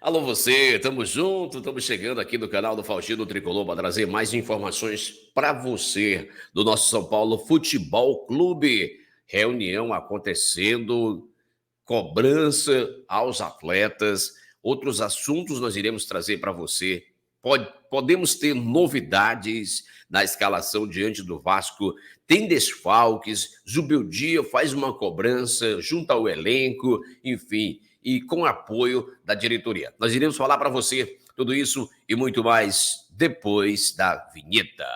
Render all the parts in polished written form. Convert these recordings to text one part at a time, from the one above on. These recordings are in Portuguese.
Alô você, tamo junto, estamos chegando aqui no canal do Faustino Tricolor para trazer mais informações para você do nosso São Paulo Futebol Clube. Reunião acontecendo, cobrança aos atletas, outros assuntos nós iremos trazer para você. Podemos ter novidades na escalação diante do Vasco, tem desfalques, Zubeldia faz uma cobrança junto ao elenco, enfim, e com apoio da diretoria. Nós iremos falar para você tudo isso e muito mais depois da vinheta.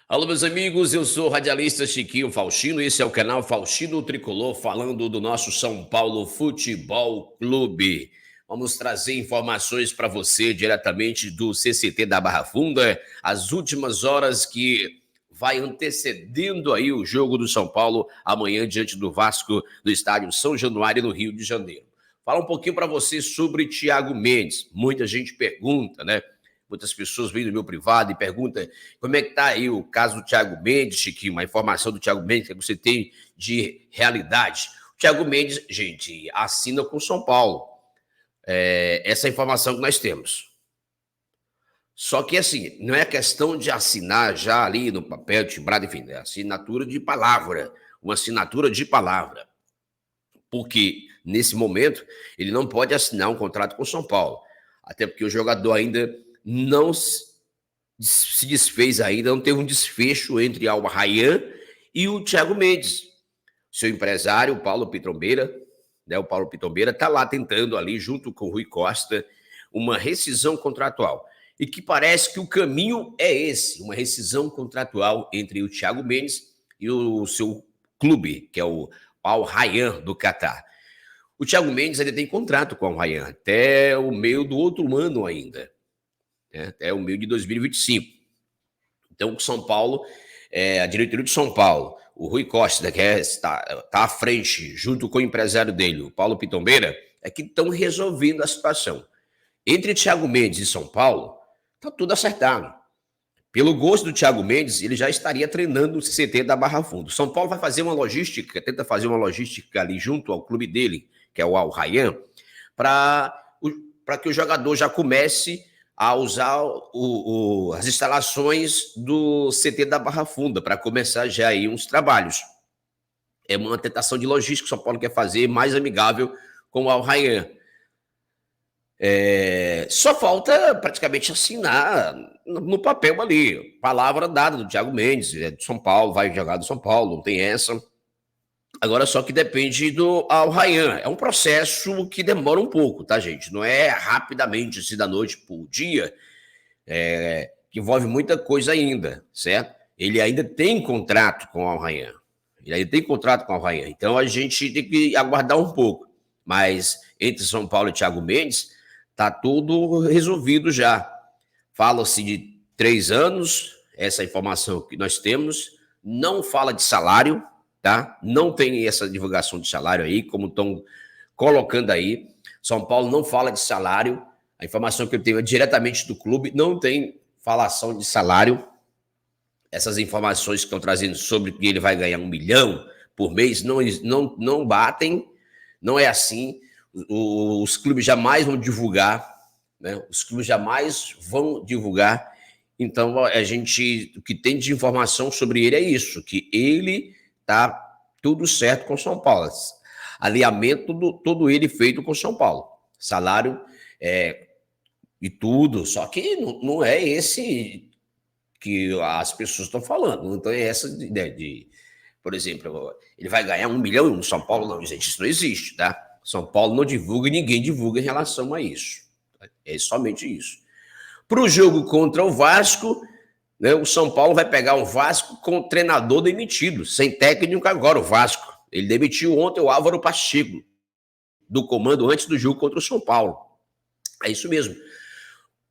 Alô, meus amigos, eu sou o radialista Chiquinho Faustino, esse é o canal Faustino Tricolor, falando do nosso São Paulo Futebol Clube. Vamos trazer informações para você diretamente do CCT da Barra Funda, as últimas horas que vai antecedendo aí o jogo do São Paulo amanhã diante do Vasco do estádio São Januário, no Rio de Janeiro. Falar um pouquinho para você sobre Thiago Mendes. Muita gente pergunta, né? Muitas pessoas vêm no meu privado e perguntam como é que está aí o caso do Thiago Mendes, Chiquinho, uma informação do Thiago Mendes que você tem de realidade. O Thiago Mendes, gente, assina com o São Paulo. Essa é a informação que nós temos. Só que, assim, não é questão de assinar já ali no papel, timbrado, enfim, é assinatura de palavra, uma assinatura de palavra. Porque, nesse momento, ele não pode assinar um contrato com o São Paulo. Até porque o jogador ainda não se desfez ainda, não teve um desfecho entre Al Rayyan e o Thiago Mendes. Seu empresário, o Paulo Pitombeira, né, o Paulo Pitombeira está lá tentando ali, junto com o Rui Costa, uma rescisão contratual. E que parece que o caminho é esse, uma rescisão contratual entre o Thiago Mendes e o seu clube, que é o Al Rayyan do Catar. O Thiago Mendes ainda tem contrato com o Al Rayyan até o meio do outro ano ainda. Até o meio de 2025. Então, o São Paulo, a diretoria de São Paulo, o Rui Costa, que está à frente, junto com o empresário dele, o Paulo Pitombeira, é que estão resolvendo a situação. Entre Thiago Mendes e São Paulo, está tudo acertado. Pelo gosto do Thiago Mendes, ele já estaria treinando o CT da Barra Funda. São Paulo vai fazer uma logística, tenta fazer uma logística ali junto ao clube dele, que é o Al Rayyan, para que o jogador já comece a usar as instalações do CT da Barra Funda para começar já aí uns trabalhos. É uma tentação de logística que o São Paulo quer fazer mais amigável com o Al Rayyan. Só falta praticamente assinar no papel ali, palavra dada do Thiago Mendes, é do São Paulo, vai jogar do São Paulo, não tem essa. Agora só que depende do Al Rayyan. É um processo que demora um pouco, tá, gente? Não é rapidamente, assim, da noite para o dia, que envolve muita coisa ainda, certo? Ele ainda tem contrato com o Al Rayyan. Então a gente tem que aguardar um pouco. Mas entre São Paulo e Thiago Mendes, tá tudo resolvido já. Fala-se de 3 anos, essa informação que nós temos. Não fala de salário, tá? Não tem essa divulgação de salário aí, como estão colocando aí. São Paulo não fala de salário. A informação que eu tenho é diretamente do clube, não tem falação de salário. Essas informações que estão trazendo sobre que ele vai ganhar 1 milhão por mês não batem, não é assim. Os clubes jamais vão divulgar, né? Então, o que tem de informação sobre ele é isso, que ele tá tudo certo com o São Paulo. Alinhamento todo ele feito com o São Paulo. Salário e tudo, só que não é esse que as pessoas estão falando. Não tem essa ideia por exemplo, ele vai ganhar 1 milhão no São Paulo? Não, gente, isso não existe, tá? São Paulo não divulga e ninguém divulga em relação a isso. É somente isso. Para o jogo contra o Vasco, né, o São Paulo vai pegar o Vasco com o treinador demitido, sem técnico agora, o Vasco. Ele demitiu ontem o Álvaro Pacheco, do comando antes do jogo contra o São Paulo. É isso mesmo.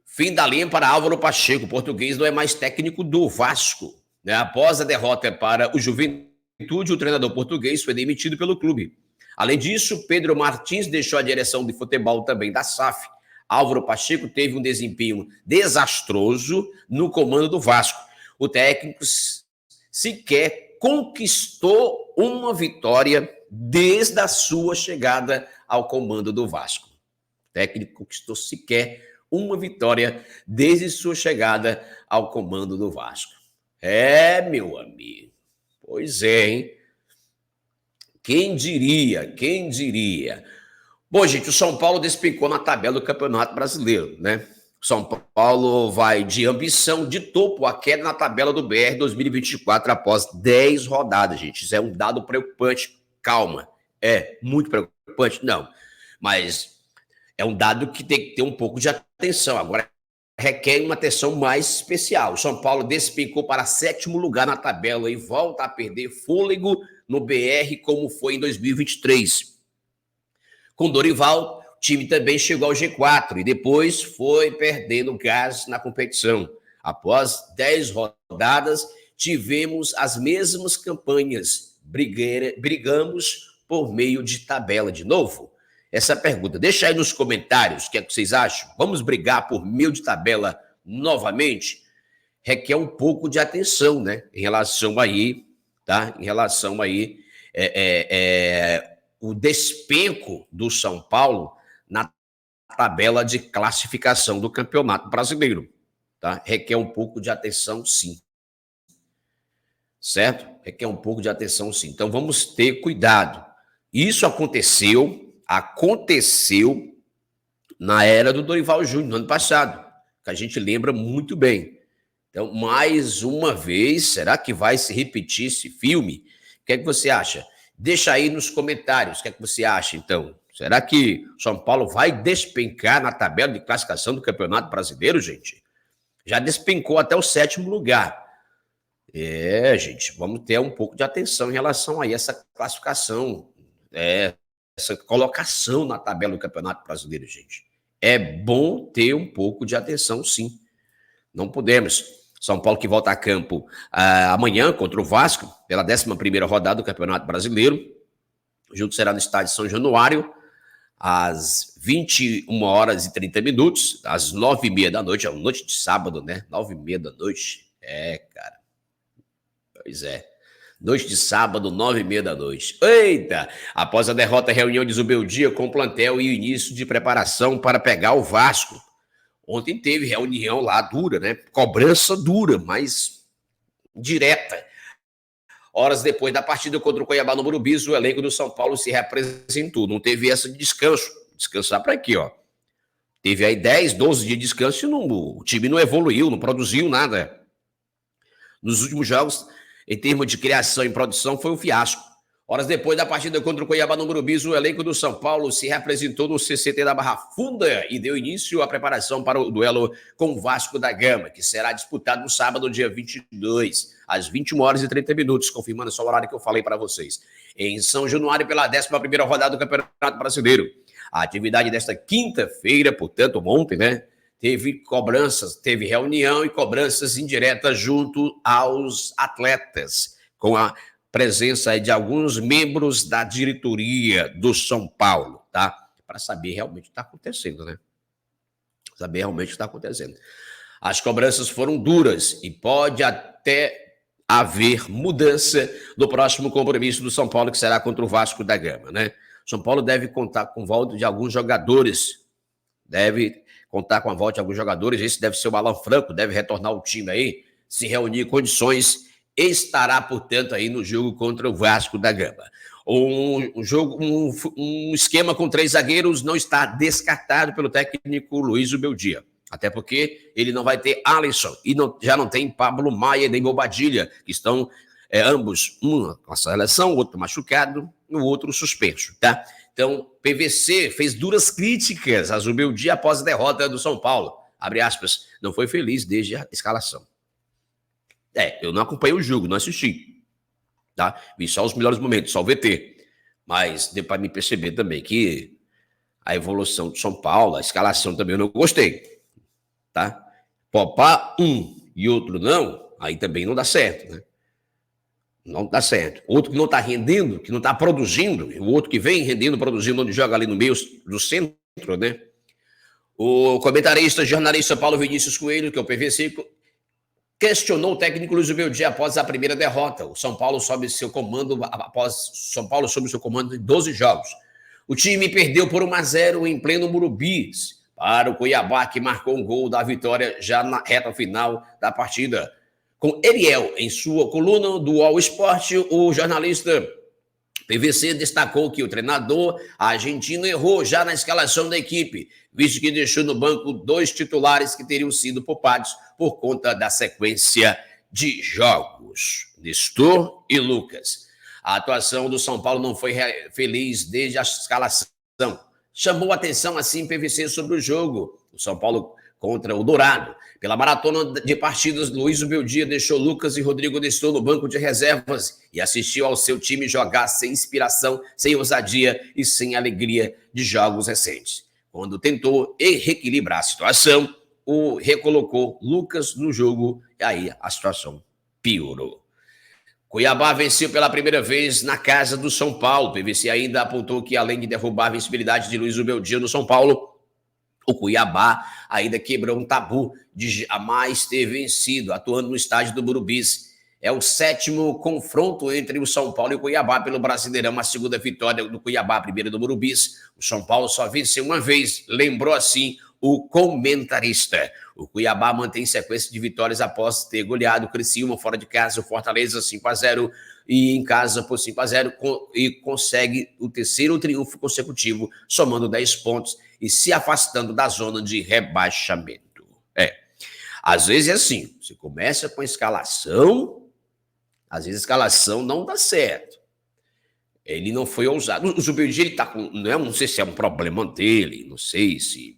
Fim da linha para Álvaro Pacheco. O português não é mais técnico do Vasco. Né? Após a derrota para o Juventude, o treinador português foi demitido pelo clube. Além disso, Pedro Martins deixou a direção de futebol também da SAF. Álvaro Pacheco teve um desempenho desastroso no comando do Vasco. O técnico sequer conquistou uma vitória desde a sua chegada ao comando do Vasco. O técnico conquistou sequer uma vitória desde sua chegada ao comando do Vasco. Meu amigo. Pois é, hein? Quem diria, quem diria? Bom, gente, o São Paulo despencou na tabela do Campeonato Brasileiro, né? O São Paulo vai de ambição de topo a queda na tabela do BR 2024 após 10 rodadas, gente. Isso é um dado preocupante. Calma. É muito preocupante? Não. Mas é um dado que tem que ter um pouco de atenção. Agora, requer uma atenção mais especial. O São Paulo despencou para 7º lugar na tabela e volta a perder fôlego no BR como foi em 2023. Com Dorival, o time também chegou ao G4 e depois foi perdendo gás na competição. Após 10 rodadas, tivemos as mesmas campanhas. Brigamos por meio de tabela de novo? Essa pergunta, deixa aí nos comentários o que é que vocês acham. Vamos brigar por meio de tabela novamente? Requer um pouco de atenção, né? Em relação aí, tá? Em relação aí, o despenco do São Paulo na tabela de classificação do Campeonato Brasileiro, tá? Requer um pouco de atenção, sim. Certo? Requer um pouco de atenção, sim. Então, vamos ter cuidado. Isso aconteceu na era do Dorival Júnior, no ano passado, que a gente lembra muito bem. Então, mais uma vez, será que vai se repetir esse filme? O que é que você acha? Deixa aí nos comentários o que é que você acha, então. Será que o São Paulo vai despencar na tabela de classificação do Campeonato Brasileiro, gente? Já despencou até o 7º lugar. Gente, vamos ter um pouco de atenção em relação a essa classificação, essa colocação na tabela do Campeonato Brasileiro, gente. É bom ter um pouco de atenção, sim. Não podemos. São Paulo que volta a campo amanhã contra o Vasco, pela 11ª rodada do Campeonato Brasileiro. O jogo será no estádio São Januário, às 21h30, às 9h30 da noite. É uma noite de sábado, né? 9h30 da noite. Cara. Pois é. Noite de sábado, 9h30 da noite. Eita! Após a derrota, reunião de Zubeldia com o plantel e o início de preparação para pegar o Vasco. Ontem teve reunião lá dura, né? Cobrança dura, mas direta. Horas depois da partida contra o Cuiabá no Morumbi, o elenco do São Paulo se reapresentou. Não teve essa de descanso. Descansar para quê, ó? Teve aí 10, 12 dias de descanso e o time não evoluiu, não produziu nada. Nos últimos jogos, em termos de criação e produção, foi um fiasco. Horas depois da partida contra o Cuiabá no Morumbi, o elenco do São Paulo se reapresentou no CCT da Barra Funda e deu início à preparação para o duelo com o Vasco da Gama, que será disputado no sábado, dia 22, às 21h30, confirmando só o horário que eu falei para vocês. Em São Januário, pela 11ª rodada do Campeonato Brasileiro. A atividade desta quinta-feira, portanto, ontem, né? Teve cobranças, teve reunião e cobranças indiretas junto aos atletas, com a presença de alguns membros da diretoria do São Paulo, tá? Para saber realmente o que está acontecendo, né? Saber realmente o que está acontecendo. As cobranças foram duras e pode até haver mudança no próximo compromisso do São Paulo, que será contra o Vasco da Gama, né? O São Paulo deve contar com volta de alguns jogadores, esse deve ser o Alan Franco, deve retornar ao time aí, se reunir em condições, estará, portanto, aí no jogo contra o Vasco da Gama. Um esquema com 3 zagueiros não está descartado pelo técnico Luiz Zubeldia, até porque ele não vai ter Alisson e já não tem Pablo Maia nem Bobadilha, que estão ambos, um com a seleção, o outro machucado, o outro suspenso, tá? Então, PVC fez duras críticas a Zubeldia após a derrota do São Paulo. Abre aspas, não foi feliz desde a escalação. Eu não acompanhei o jogo, não assisti, tá? Vi só os melhores momentos, só o VT. Mas deu para me perceber também que a evolução do São Paulo, a escalação também eu não gostei, tá? Poupar um e outro não, aí também não dá certo, né? Não dá certo. Outro que não está rendendo, que não está produzindo, o outro que vem rendendo, produzindo, onde joga ali no meio do centro, né? O comentarista, jornalista Paulo Vinícius Coelho, que é o PVC, questionou o técnico Luiz Beldia após a primeira derrota. O São Paulo sob seu comando em 12 jogos. O time perdeu por 1-0 em pleno Morumbi para o Cuiabá, que marcou um gol da vitória já na reta final da partida. Com Eriel em sua coluna do All Sport, o jornalista PVC destacou que o treinador argentino errou já na escalação da equipe, visto que deixou no banco 2 titulares que teriam sido poupados por conta da sequência de jogos, Nestor e Lucas. A atuação do São Paulo não foi feliz desde a escalação. Chamou atenção, assim, PVC sobre o jogo. O São Paulo contra o Dourado. Pela maratona de partidas, Luiz Beldia deixou Lucas e Rodrigo Nestor no banco de reservas e assistiu ao seu time jogar sem inspiração, sem ousadia e sem alegria de jogos recentes. Quando tentou reequilibrar a situação, o recolocou Lucas no jogo e aí a situação piorou. Cuiabá venceu pela primeira vez na casa do São Paulo. PVC ainda apontou que, além de derrubar a visibilidade de Luiz Beldia no São Paulo, o Cuiabá ainda quebrou um tabu de jamais ter vencido, atuando no estádio do Morumbi. É o 7º confronto entre o São Paulo e o Cuiabá pelo Brasileirão, a segunda vitória do Cuiabá, a primeira do Morumbi. O São Paulo só venceu uma vez, lembrou assim o comentarista. O Cuiabá mantém sequência de vitórias após ter goleado o Criciúma fora de casa, o Fortaleza 5-0 e em casa por 5-0 e consegue o terceiro triunfo consecutivo, somando 10 pontos e se afastando da zona de rebaixamento. Às vezes é assim, você começa com a escalação, às vezes a escalação não dá certo. Ele não foi ousado. O Zubeldia, ele tá com, não sei se é um problema dele, não sei se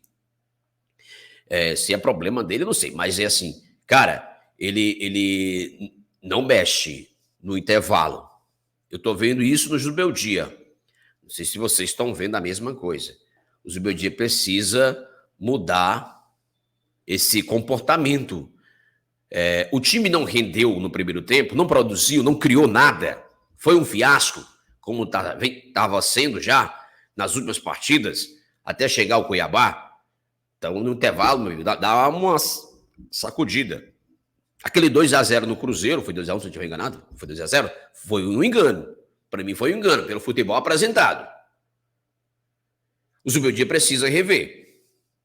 é problema dele, não sei, mas é assim, cara, ele não mexe no intervalo. Eu tô vendo isso no Zubeldia. Não sei se vocês estão vendo a mesma coisa. O Zubeldia precisa mudar esse comportamento. O time não rendeu no primeiro tempo, não produziu, não criou nada. Foi um fiasco, como estava sendo já nas últimas partidas, até chegar ao Cuiabá. Então, no intervalo, dá uma sacudida. Aquele 2-0 no Cruzeiro, foi 2-1, se eu não estiver enganado? Foi 2-0? Foi um engano. Para mim foi um engano, pelo futebol apresentado. O Zubeldia precisa rever.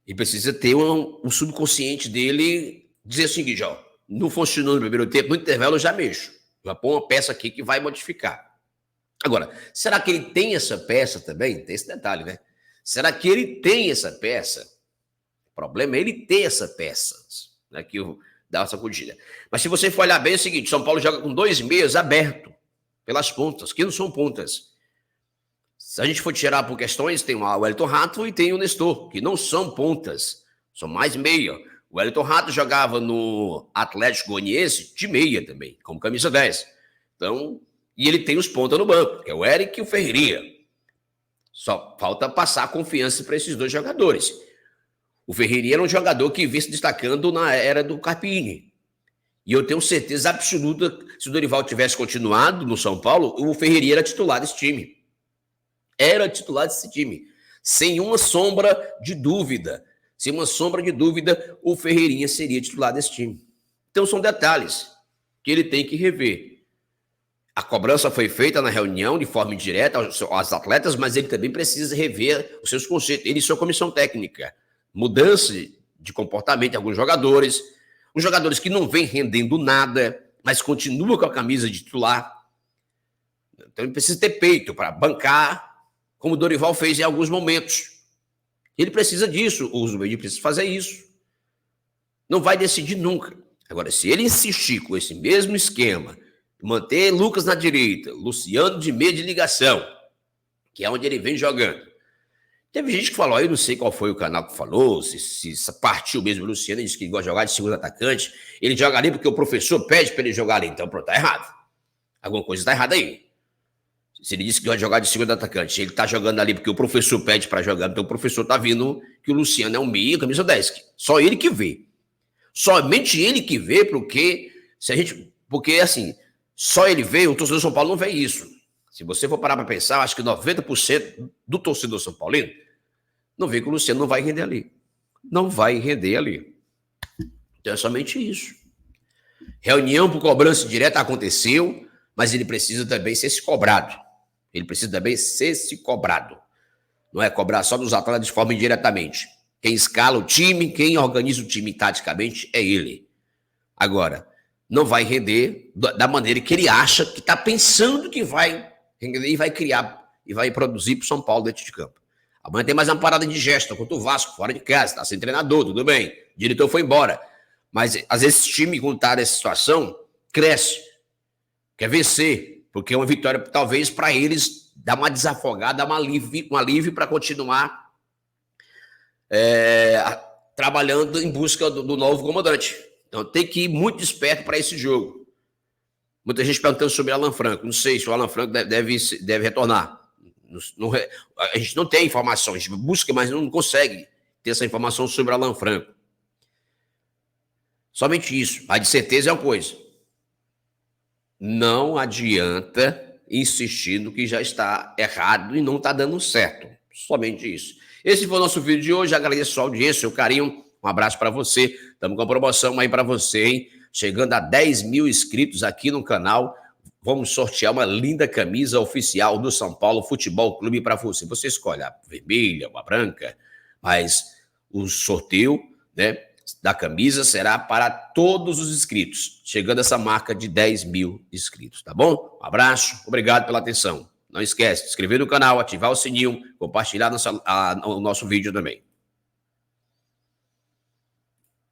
E precisa ter um subconsciente dele dizer o seguinte, ó, não funcionou no primeiro tempo, no intervalo eu já mexo. Já põe uma peça aqui que vai modificar. Agora, será que ele tem essa peça também? Tem esse detalhe, né? Será que ele tem essa peça? O problema é ele ter essa peça, né, que dá uma sacudida. Mas se você for olhar bem, é o seguinte, São Paulo joga com 2 meias abertos pelas pontas, que não são pontas. Se a gente for tirar por questões, tem o Wellington Rato e tem o Nestor, que não são pontas, são mais meia. O Wellington Rato jogava no Atlético Goianiense de meia também, como camisa 10. Então, e ele tem os pontas no banco, que é o Eric e o Ferreirinha. Só falta passar a confiança para esses dois jogadores. O Ferreirinha era um jogador que vinha se destacando na era do Carpini. E eu tenho certeza absoluta que se o Dorival tivesse continuado no São Paulo, o Ferreirinha era titular desse time. Era titular desse time. Sem uma sombra de dúvida. Sem uma sombra de dúvida, o Ferreirinha seria titular desse time. Então são detalhes que ele tem que rever. A cobrança foi feita na reunião de forma indireta aos atletas, mas ele também precisa rever os seus conceitos. Ele e sua comissão técnica. Mudança de comportamento de alguns jogadores. Os jogadores que não vêm rendendo nada, mas continuam com a camisa de titular. Então ele precisa ter peito para bancar, como o Dorival fez em alguns momentos. Ele precisa disso, o Zubeldia precisa fazer isso. Não vai decidir nunca. Agora, se ele insistir com esse mesmo esquema, manter Lucas na direita, Luciano de meia de ligação, que é onde ele vem jogando. Teve gente que falou, eu não sei qual foi o canal que falou, se partiu mesmo o Luciano, ele disse que gosta de jogar de segundo atacante, ele joga ali porque o professor pede para ele jogar ali, então pronto, tá errado. Alguma coisa está errada aí. Se ele disse que vai jogar de segundo atacante, ele está jogando ali porque o professor pede para jogar, então o professor está vendo que o Luciano é um meia, camisa 10. Só ele que vê. Somente ele que vê, porque assim, Só ele vê, o torcedor do São Paulo não vê isso. Se você for parar para pensar, eu acho que 90% do torcedor São Paulino não vê que o Luciano não vai render ali. Não vai render ali. Então é somente isso. Reunião por cobrança direta aconteceu, mas ele precisa também ser se cobrado. Ele precisa também ser se cobrado. Não é cobrar só dos atletas de forma indiretamente. Quem escala o time, quem organiza o time taticamente é ele. Agora, não vai render da maneira que ele acha, que está pensando que vai render e vai criar e vai produzir para o São Paulo dentro de campo. Amanhã tem mais uma parada de gesto contra o Vasco, fora de casa, está sem treinador, tudo bem. O diretor foi embora. Mas, às vezes, esse time, quando está nessa situação, cresce. Quer vencer, porque é uma vitória, talvez, para eles, dar uma desafogada, dar um alívio para continuar trabalhando em busca do novo comandante. Então, tem que ir muito esperto para esse jogo. Muita gente perguntando sobre o Alan Franco. Não sei se o Alan Franco deve retornar. A gente não tem informação. A gente busca, mas não consegue ter essa informação sobre o Alan Franco. Somente isso. Mas, de certeza, é uma coisa. Não adianta insistir no que já está errado e não está dando certo. Somente isso. Esse foi o nosso vídeo de hoje. Agradeço a sua audiência, seu carinho. Um abraço para você. Estamos com uma promoção aí para você, hein? Chegando a 10 mil inscritos aqui no canal, vamos sortear uma linda camisa oficial do São Paulo Futebol Clube para você. Você escolhe a vermelha, uma branca, mas o sorteio, né, da camisa será para todos os inscritos, chegando a essa marca de 10 mil inscritos, tá bom? Um abraço, obrigado pela atenção. Não esquece de se inscrever no canal, ativar o sininho, compartilhar o nosso vídeo também.